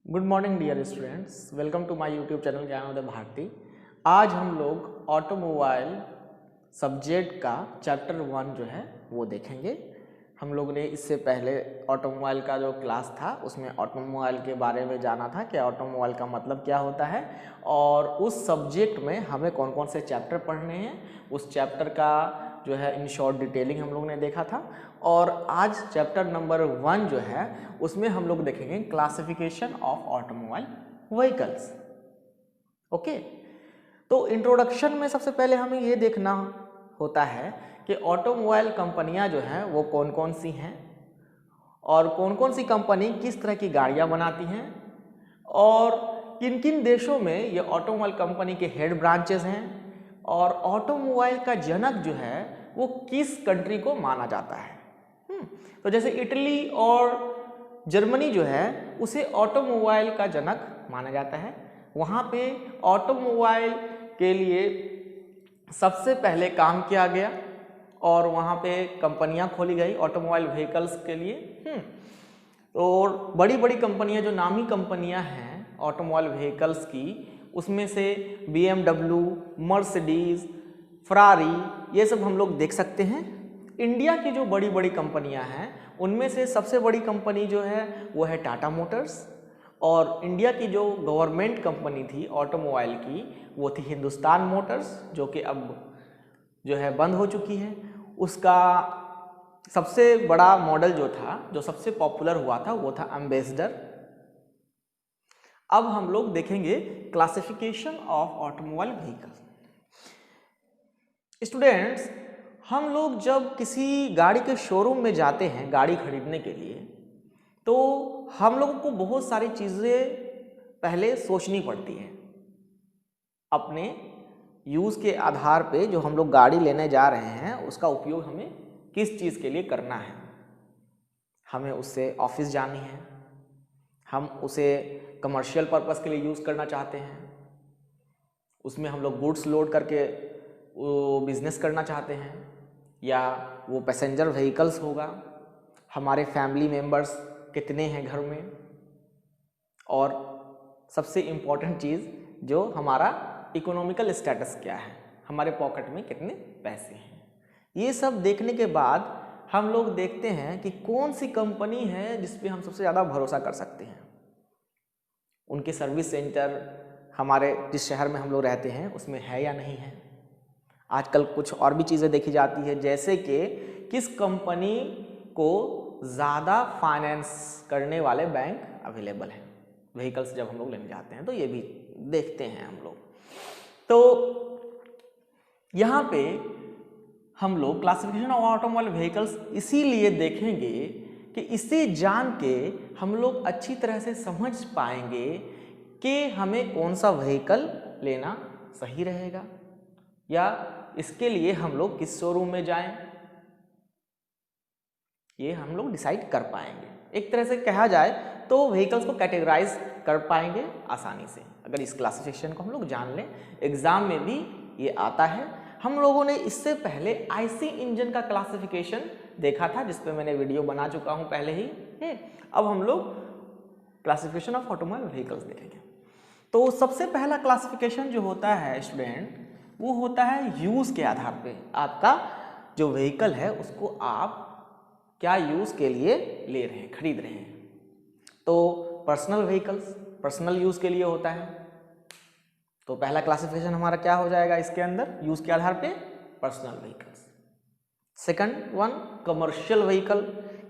Good morning dear students, welcome to my YouTube channel Gyanoday Bharati. आज हम लोग ऑटोमोबाइल सब्जेक्ट का चैप्टर 1 जो है वो देखेंगे। हम लोग ने इससे पहले ऑटोमोबाइल का जो क्लास था उसमें ऑटोमोबाइल के बारे में जाना था कि ऑटोमोबाइल का मतलब क्या होता है और उस सब्जेक्ट में हमें कौन कौन से चैप्टर पढ़ने हैं, उस चैप्टर का जो है इन शॉर्ट डिटेलिंग हम लोग ने देखा था। और आज चैप्टर नंबर 1 जो है उसमें हम लोग देखेंगे classification of automobile vehicles. Okay, तो इंट्रोडक्शन में सबसे पहले हमें ये देखना होता है कि ऑटोमोबाइल कंपनियां जो हैं वो कौन कौन सी हैं और कौन कौन सी कंपनी किस तरह की गाड़ियां बनाती हैं और किन किन देशों में ये ऑटोमोबाइल कंपनी के हेड ब्रांचेस हैं और ऑटोमोबाइल का जनक जो है वो किस कंट्री को माना जाता है। तो जैसे इटली और जर्मनी जो है उसे ऑटोमोबाइल का जनक माना जाता है। वहाँ पे ऑटोमोबाइल के लिए सबसे पहले काम किया गया और वहाँ पे कंपनियाँ खोली गई ऑटोमोबाइल व्हीकल्स के लिए। और बड़ी बड़ी कंपनियाँ जो नामी कंपनियाँ हैं ऑटोमोबाइल व्हीकल्स की, उसमें से BMW, मर्सिडीज, फरारी, ये सब हम लोग देख सकते हैं। इंडिया की जो बड़ी बड़ी कंपनियां हैं उनमें से सबसे बड़ी कंपनी जो है वो है टाटा मोटर्स, और इंडिया की जो गवर्नमेंट कंपनी थी ऑटोमोबाइल की वो थी हिंदुस्तान मोटर्स, जो कि अब जो है बंद हो चुकी है। उसका सबसे बड़ा मॉडल जो था, जो सबसे पॉपुलर हुआ था, वो था एम्बेसडर। अब हम लोग देखेंगे classification of automobile vehicle. Students, हम लोग जब किसी गाड़ी के शोरूम में जाते हैं गाड़ी खरीदने के लिए, तो हम लोगों को बहुत सारी चीज़ें पहले सोचनी पड़ती हैं। अपने यूज़ के आधार पे जो हम लोग गाड़ी लेने जा रहे हैं उसका उपयोग हमें किस चीज़ के लिए करना है। हमें उससे ऑफिस जानी है, हम उसे कमर्शियल पर्पस के लिए यूज़ करना चाहते हैं, उसमें हम लोग गुड्स लोड करके वो बिज़नेस करना चाहते हैं, या वो पैसेंजर व्हीकल्स होगा, हमारे फैमिली मेम्बर्स कितने हैं घर में, और सबसे इम्पॉर्टेंट चीज़ जो हमारा इकोनॉमिकल स्टेटस क्या है, हमारे पॉकेट में कितने पैसे हैं। ये सब देखने के बाद हम लोग देखते हैं कि कौन सी कंपनी है जिस पे हम सबसे ज़्यादा भरोसा कर सकते हैं। उनके सर्विस सेंटर हमारे जिस शहर में हम लोग रहते हैं उसमें है या नहीं है। आजकल कुछ और भी चीज़ें देखी जाती है, जैसे कि किस कंपनी को ज़्यादा फाइनेंस करने वाले बैंक अवेलेबल हैं व्हीकल्स जब हम लोग लेने जाते हैं, तो ये भी देखते हैं हम लोग। तो यहाँ पे हम लोग क्लासिफिकेशन ऑफ ऑटोमोबाइल व्हीकल्स इसीलिए देखेंगे कि इसे जान के हम लोग अच्छी तरह से समझ पाएंगे कि हमें कौन सा व्हीकल लेना सही रहेगा, या इसके लिए हम लोग किस शोरूम में जाएं, ये हम लोग डिसाइड कर पाएंगे। एक तरह से कहा जाए तो व्हीकल्स को कैटेगराइज कर पाएंगे आसानी से अगर इस क्लासिफिकेशन को हम लोग जान लें। एग्जाम में भी ये आता है। हम लोगों ने इससे पहले आईसी इंजन का क्लासिफिकेशन देखा था, जिस पे मैंने वीडियो बना चुका हूं पहले ही। अब हम लोग क्लासिफिकेशन ऑफ ऑटोमोबाइल व्हीकल्स देखेंगे। तो सबसे पहला क्लासिफिकेशन जो होता है स्टूडेंट, वो होता है यूज़ के आधार पे। आपका जो व्हीकल है उसको आप क्या यूज़ के लिए ले रहे हैं, खरीद रहे हैं। तो पर्सनल व्हीकल्स पर्सनल यूज़ के लिए होता है, तो पहला क्लासिफिकेशन हमारा क्या हो जाएगा इसके अंदर, यूज़ के आधार पे personal vehicles. Second one commercial vehicle.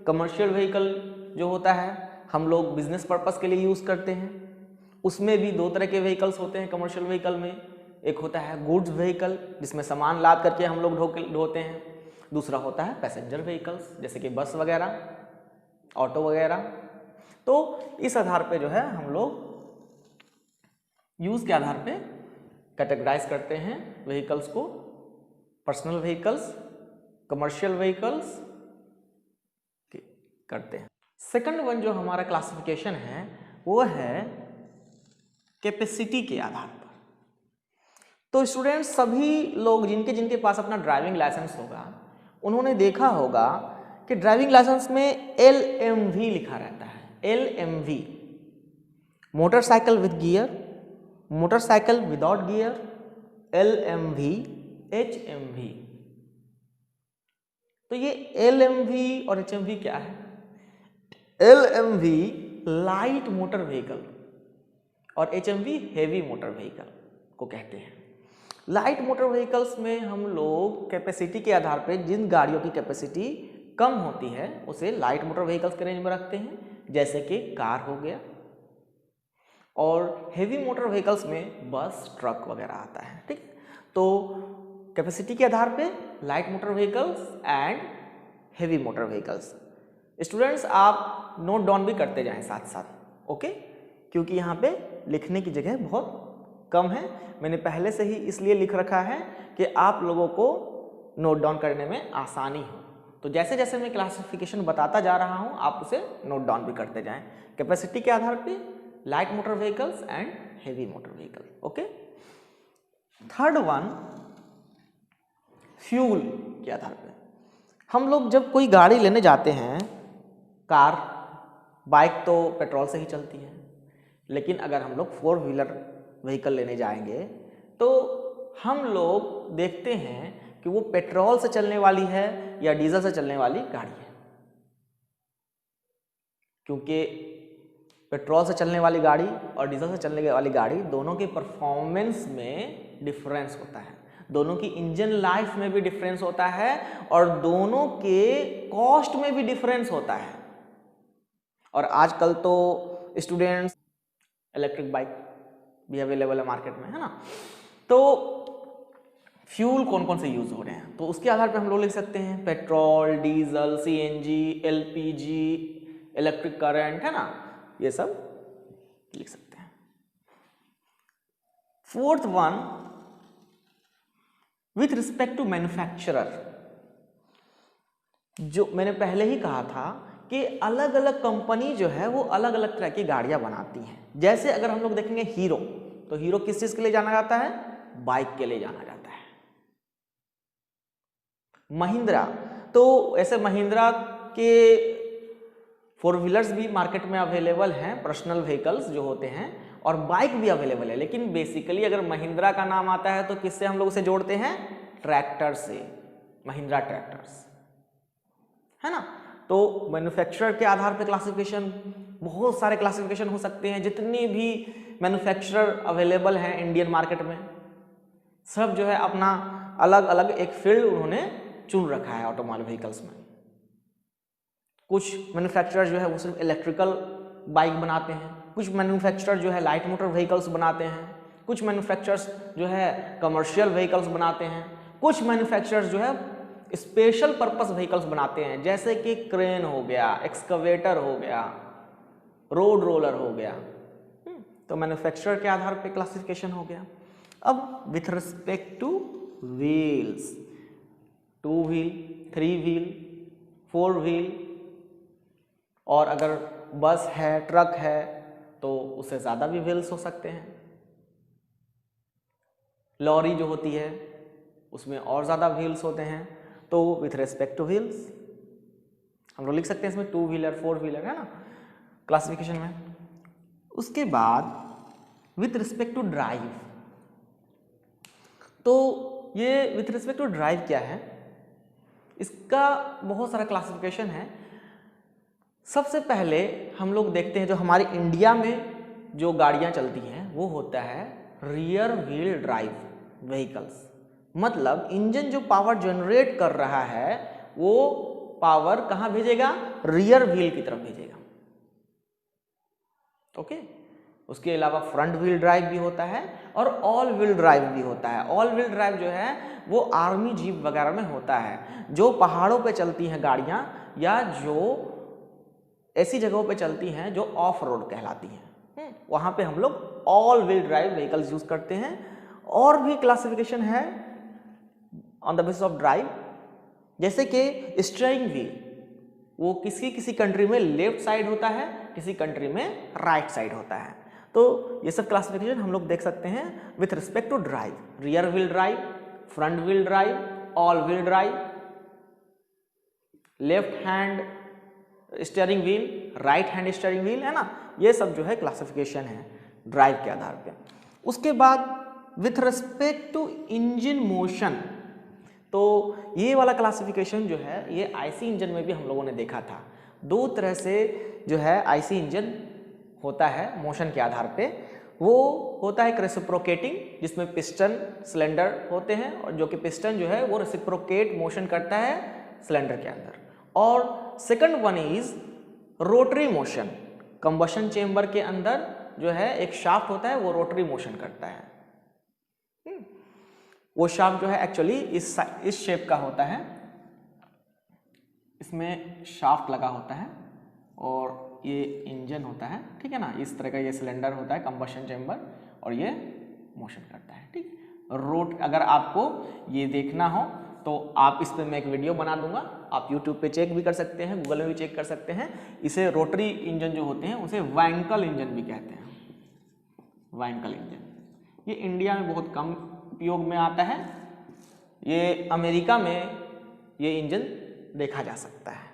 Commercial vehicle जो होता है हम लोग बिजनेस पर्पस के लिए यूज़ करते हैं। उसमें भी दो तरह के व्हीकल्स होते हैं कमर्शियल व्हीकल में। एक होता है गुड्स व्हीकल जिसमें सामान लाद करके हम लोग ढोते हैं। दूसरा होता है पैसेंजर व्हीकल्स जैसे कि बस वगैरह, ऑटो वगैरह। तो इस आधार पे जो है हम लोग यूज़ के आधार पे कैटेगराइज करते हैं व्हीकल्स को, पर्सनल व्हीकल्स, कमर्शियल व्हीकल्स करते हैं। सेकंड वन जो हमारा क्लासिफिकेशन है वो है कैपेसिटी के आधार पर। तो स्टूडेंट्स, सभी लोग जिनके जिनके पास अपना ड्राइविंग लाइसेंस होगा उन्होंने देखा होगा कि ड्राइविंग लाइसेंस में LMV लिखा रहता है। LMV motorcycle with gear, motorcycle without gear, LMV, HMV। तो ये LMV और HMV क्या है? LMV लाइट मोटर व्हीकल और HMV हेवी मोटर व्हीकल को कहते हैं। लाइट मोटर व्हीकल्स में हम लोग कैपेसिटी के आधार पे जिन गाड़ियों की कैपेसिटी कम होती है उसे लाइट मोटर व्हीकल्स के रेंज में रखते हैं, जैसे कि कार हो गया, और हेवी मोटर व्हीकल्स में बस, ट्रक वगैरह आता है। ठीक, तो कैपेसिटी के आधार पे light motor vehicles and heavy motor vehicles. Students आप नोट डाउन भी करते जाएं साथ साथ, ओके, क्योंकि यहाँ पे लिखने की जगह बहुत कम है। मैंने पहले से ही इसलिए लिख रखा है कि आप लोगों को नोट डाउन करने में आसानी हो। तो जैसे जैसे मैं क्लासिफिकेशन बताता जा रहा हूँ आप उसे नोट डाउन भी करते जाएं। कैपेसिटी के आधार पे light motor vehicles and heavy motor vehicle, okay. Third one, fuel के आधार पे। हम लोग जब कोई गाड़ी लेने जाते हैं, कार, बाइक तो पेट्रोल से ही चलती है, लेकिन अगर हम लोग 4 व्हीलर व्हीकल लेने जाएंगे तो हम लोग देखते हैं कि वो पेट्रोल से चलने वाली है या डीजल से चलने वाली गाड़ी है। क्योंकि पेट्रोल से चलने वाली गाड़ी और डीजल से चलने वाली गाड़ी दोनों के परफॉर्मेंस में डिफरेंस होता है, दोनों की इंजन लाइफ में भी डिफरेंस होता है और दोनों के कॉस्ट में भी डिफरेंस होता है। और आजकल तो स्टूडेंट्स इलेक्ट्रिक बाइक भी अवेलेबल है मार्केट में, है ना। तो फ्यूल कौन कौन से यूज हो रहे हैं, तो उसके आधार पर हम लोग लिख सकते हैं petrol, diesel, CNG, LPG, electric current, है ना, ये सब लिख सकते हैं। Fourth one, with respect to manufacturer. जो मैंने पहले ही कहा था कि अलग अलग कंपनी जो है वो अलग अलग तरह की गाड़ियां बनाती हैं। जैसे अगर हम लोग देखेंगे हीरो, तो हीरो किस चीज के लिए जाना जाता है? बाइक के लिए जाना जाता है। महिंद्रा, तो ऐसे महिंद्रा के 4 व्हीलर्स भी मार्केट में अवेलेबल हैं, पर्सनल व्हीकल्स जो होते हैं, और बाइक भी अवेलेबल है। लेकिन बेसिकली अगर महिंद्रा का नाम आता है तो किससे हम लोग उसे जोड़ते हैं? ट्रैक्टर से, महिंद्रा ट्रैक्टर्स, है ना। तो मैन्युफैक्चरर के आधार पर क्लासिफिकेशन, बहुत सारे क्लासिफिकेशन हो सकते हैं। जितनी भी मैन्युफैक्चरर अवेलेबल हैं इंडियन मार्केट में, सब जो है अपना अलग अलग एक फील्ड उन्होंने चुन रखा है ऑटोमोबाइल व्हीकल्स में। कुछ मैन्युफैक्चरर जो है वो सिर्फ इलेक्ट्रिकल बाइक बनाते हैं, कुछ मैन्युफैक्चरर जो है लाइट मोटर व्हीकल्स बनाते हैं, कुछ मैन्युफैक्चरर्स जो है कमर्शियल व्हीकल्स बनाते हैं, कुछ मैन्युफैक्चरर्स जो है स्पेशल पर्पस व्हीकल्स बनाते हैं, जैसे कि क्रेन हो गया, एक्सकवेटर हो गया, रोड रोलर हो गया। तो मैन्युफैक्चरर के आधार पे क्लासिफिकेशन हो गया। अब with respect two wheels, 2 wheel, 3 wheel, 4 wheel, और अगर बस है, ट्रक है, तो उससे ज़्यादा भी व्हील्स हो सकते हैं। लॉरी जो होती है उसमें और ज़्यादा व्हील्स होते हैं। तो विथ रेस्पेक्ट टू व्हील्स हम लोग लिख सकते हैं इसमें 2 व्हीलर, 4 व्हीलर, है ना, क्लासिफिकेशन में। उसके बाद विथ रिस्पेक्ट टू ड्राइव, तो ये विथ रिस्पेक्ट टू ड्राइव क्या है? इसका बहुत सारा क्लासिफिकेशन है। सबसे पहले हम लोग देखते हैं जो हमारे इंडिया में जो गाड़ियां चलती हैं वो होता है रियर व्हील ड्राइव व्हीकल्स। मतलब इंजन जो पावर जनरेट कर रहा है वो पावर कहाँ भेजेगा? रियर व्हील की तरफ भेजेगा, ओके। उसके अलावा फ्रंट व्हील ड्राइव भी होता है और ऑल व्हील ड्राइव भी होता है। ऑल व्हील ड्राइव जो है वो आर्मी जीप वगैरह में होता है, जो पहाड़ों पे चलती हैं गाड़ियां या जो ऐसी जगहों पे चलती हैं जो ऑफ रोड कहलाती हैं, वहां पे हम लोग all wheel drive vehicles use करते हैं। और भी क्लासिफिकेशन है on the basis of drive, जैसे कि स्टीयरिंग व्हील, वो किसी किसी कंट्री में लेफ्ट साइड होता है, किसी कंट्री में राइट साइड होता है। तो ये सब क्लासिफिकेशन हम लोग देख सकते हैं with respect to drive. Rear wheel drive, front wheel drive, all wheel drive, left hand steering wheel, right hand steering wheel, है ना, ये सब जो है क्लासिफिकेशन है ड्राइव के आधार पे। उसके बाद with respect to engine motion, तो ये वाला क्लासिफिकेशन जो है ये आईसी इंजन में भी हम लोगों ने देखा था। दो तरह से जो है आईसी इंजन होता है मोशन के आधार पे। वो होता है रेसिप्रोकेटिंग, जिसमें पिस्टन सिलेंडर होते हैं और जो कि पिस्टन जो है वो रेसिप्रोकेट मोशन करता है सिलेंडर के अंदर। और second one is rotary motion, combustion chamber के अंदर जो है एक शाफ्ट होता है वो रोटरी मोशन करता है। वो शाफ्ट जो है एक्चुअली इस शेप का होता है, इसमें शाफ्ट लगा होता है और ये इंजन होता है, ठीक है ना, इस तरह का ये सिलेंडर होता है कंबशन चेंबर और ये मोशन करता है, ठीक है। रोट अगर आपको ये देखना हो तो आप इस पे मैं एक वीडियो बना दूंगा, आप YouTube पे चेक भी कर सकते हैं, गूगल में भी चेक कर सकते हैं। इसे रोटरी इंजन जो होते हैं उसे वैंकल इंजन भी कहते हैं, वैंकल इंजन। ये इंडिया में बहुत कम उपयोग में आता है, ये अमेरिका में ये इंजन देखा जा सकता है।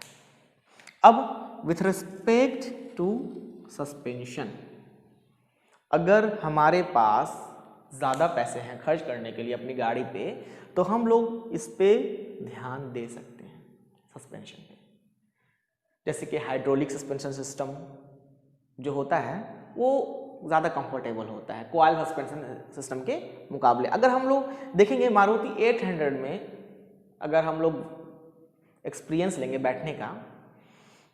अब विथ रिस्पेक्ट टू सस्पेंशन, अगर हमारे पास ज़्यादा पैसे हैं खर्च करने के लिए अपनी गाड़ी पे, तो हम लोग इस पे ध्यान दे सकते हैं सस्पेंशन पे। जैसे कि हाइड्रोलिक सस्पेंशन सिस्टम जो होता है वो ज़्यादा कंफर्टेबल होता है कॉइल सस्पेंशन सिस्टम के मुकाबले। अगर हम लोग देखेंगे मारुति 800 में, अगर हम लोग एक्सपीरियंस लेंगे बैठने का,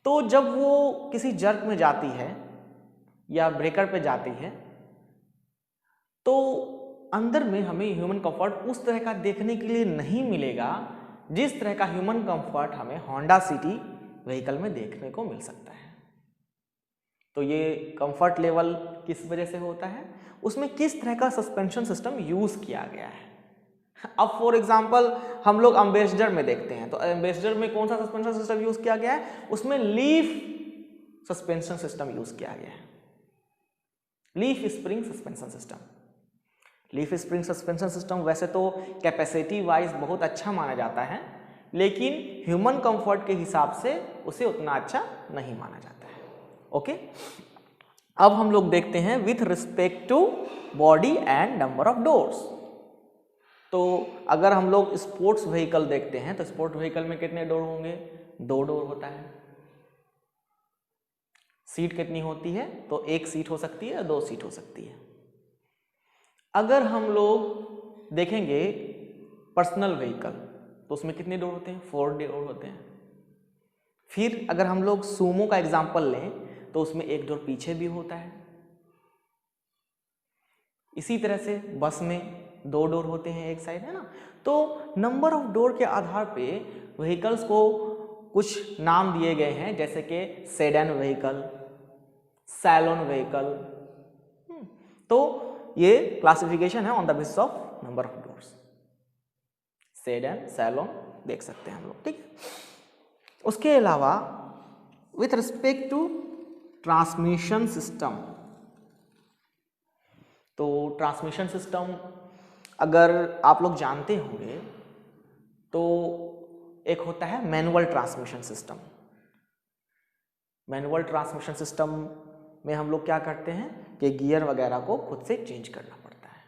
तो जब वो किसी जर्क में जाती है या ब्रेकर पे जाती है तो अंदर में हमें ह्यूमन कंफर्ट उस तरह का देखने के लिए नहीं मिलेगा जिस तरह का ह्यूमन कंफर्ट हमें होंडा सिटी व्हीकल में देखने को मिल सकता है। तो ये कंफर्ट लेवल किस वजह से होता है, उसमें किस तरह का सस्पेंशन सिस्टम यूज किया गया है। अब फॉर एग्जांपल हम लोग एम्बेसडर में देखते हैं, तो एम्बेसडर में कौन सा सस्पेंशन सिस्टम यूज किया गया है, उसमें लीफ सस्पेंशन सिस्टम यूज किया गया है, leaf spring suspension system. Leaf spring suspension system वैसे तो कैपेसिटी वाइज बहुत अच्छा माना जाता है, लेकिन ह्यूमन कंफर्ट के हिसाब से उसे उतना अच्छा नहीं माना जाता है। ओके, अब हम लोग देखते हैं with respect to body and number of doors. तो अगर हम लोग स्पोर्ट्स व्हीकल देखते हैं तो स्पोर्ट्स व्हीकल में कितने डोर होंगे, 2 डोर होता है। सीट कितनी होती है, तो 1 सीट हो सकती है या 2 सीट हो सकती है। अगर हम लोग देखेंगे पर्सनल व्हीकल तो उसमें कितने डोर होते हैं, 4 डोर होते हैं। फिर अगर हम लोग सूमो का एग्जांपल लें तो उसमें 1 डोर पीछे भी होता है। इसी तरह से बस में 2 डोर होते हैं एक साइड, है ना। तो नंबर ऑफ डोर के आधार पे व्हीकल्स को कुछ नाम दिए गए हैं, जैसे कि सेडान व्हीकल, सैलून व्हीकल। तो ये क्लासिफिकेशन है on the basis of number of doors. Sedan, saloon देख सकते हैं हम लोग, ठीक है। उसके अलावा with respect to transmission system, तो ट्रांसमिशन सिस्टम अगर आप लोग जानते होंगे तो एक होता है manual transmission system. Manual transmission system में हम लोग क्या करते हैं कि गियर वगैरह को खुद से चेंज करना पड़ता है।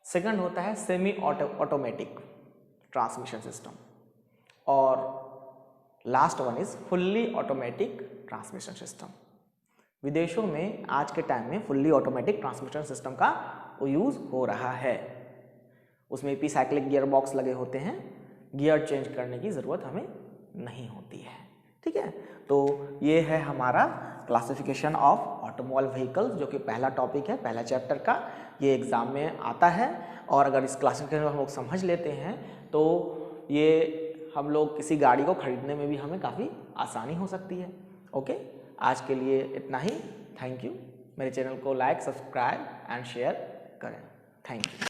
सेकंड होता है सेमी ऑटोमेटिक ट्रांसमिशन सिस्टम, और last one is fully automatic transmission system. विदेशों में आज के टाइम में फुल्ली ऑटोमेटिक ट्रांसमिशन सिस्टम का यूज हो रहा है। उसमें एपिसाइक्लिक गियर बॉक्स लगे होते हैं, गियर चेंज करने की ज़रूरत हमें नहीं होती है, ठीक है। तो ये है हमारा क्लासिफिकेशन ऑफ ऑटोमोबाइल व्हीकल्स, जो कि पहला टॉपिक है, पहला चैप्टर का। ये एग्ज़ाम में आता है और अगर इस क्लासिफिकेशन को हम लोग समझ लेते हैं तो ये हम लोग किसी गाड़ी को खरीदने में भी हमें काफ़ी आसानी हो सकती है। ओके, आज के लिए इतना ही। Thank you. मेरे चैनल को लाइक, सब्सक्राइब एंड शेयर करें। Thank you.